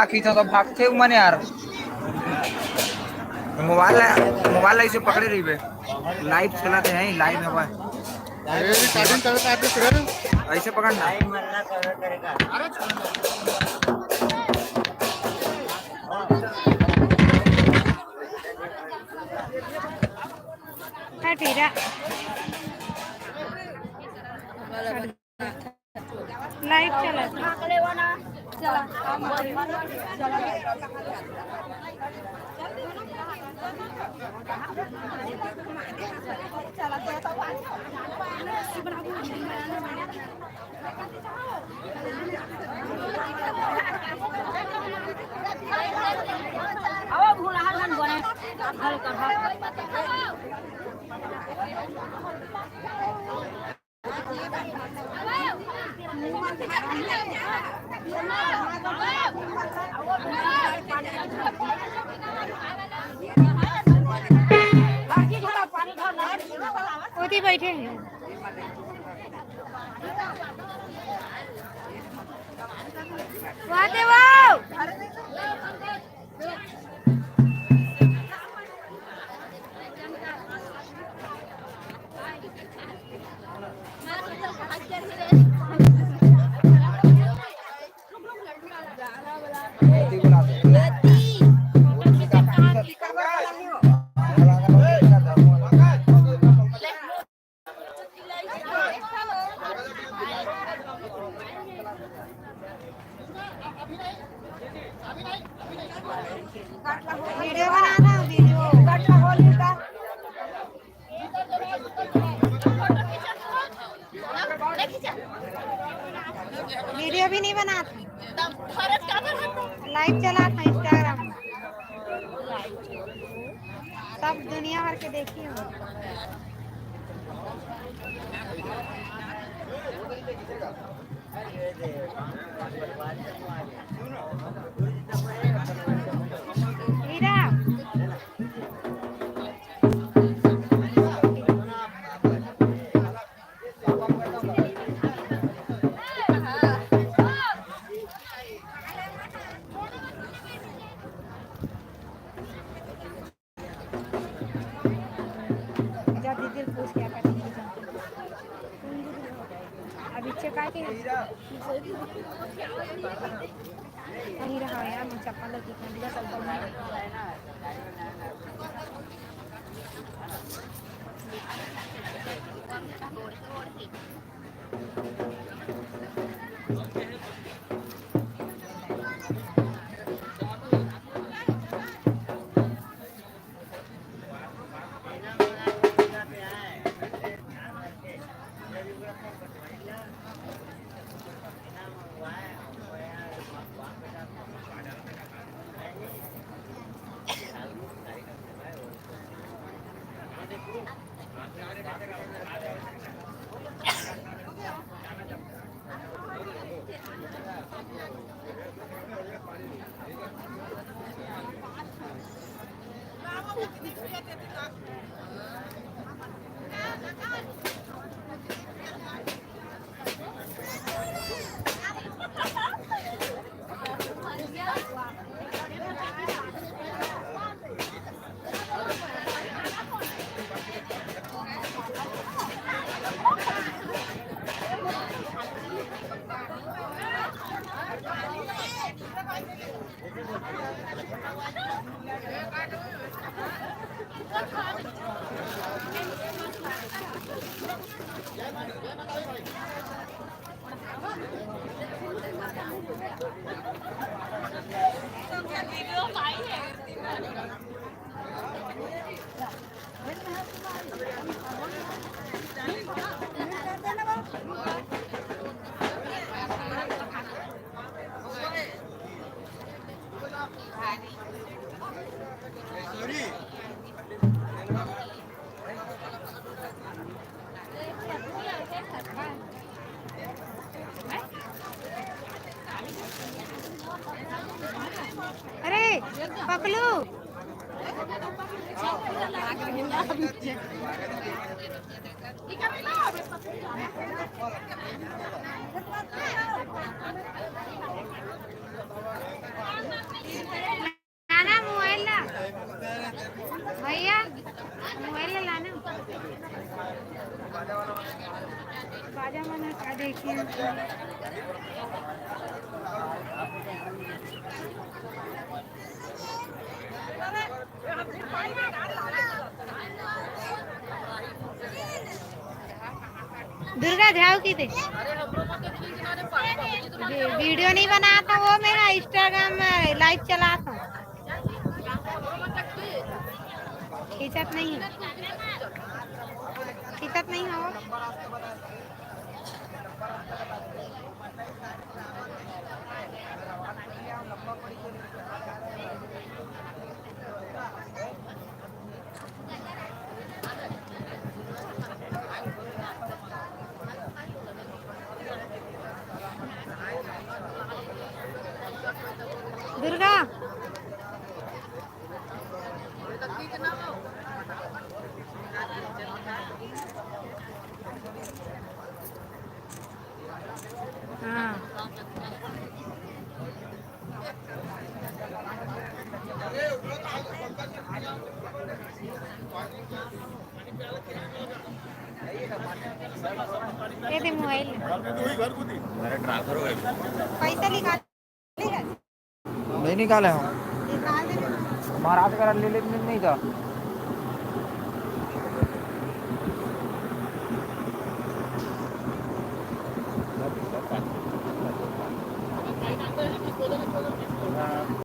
बाकी था तो भागते हुए मैंने यार मोबाइल मोबाइल ऐसे पकड़े रही बे लाइव चलाते हैं लाइव है भाई ऐसे पकड़ना फिर लाइव चला ओदी बैठे हैं वाह वीडियो बनाना वीडियो भी नहीं बनाती लाइव चला था इंस्टाग्राम सब दुनिया भर के देखी हूँ हीरा नहीं रहा यार मैं चप्पल लगी ठंडी अरे पकलू लाना मोबाइल ला भैया, मोबाइल ला लाना। बाजा मना का देखिए। दुर्गा जाओ की थे वीडियो नहीं बनाता, वो मेरा इंस्टाग्राम में लाइव चलाता हूँ, खींचत नहीं है, खींचत नहीं है वो। दुर्गा हाँ ये दे मोबाइल पैसा निकाल नहीं निकाले हम, निकाल दे। महाराज का ले लेने नहीं था।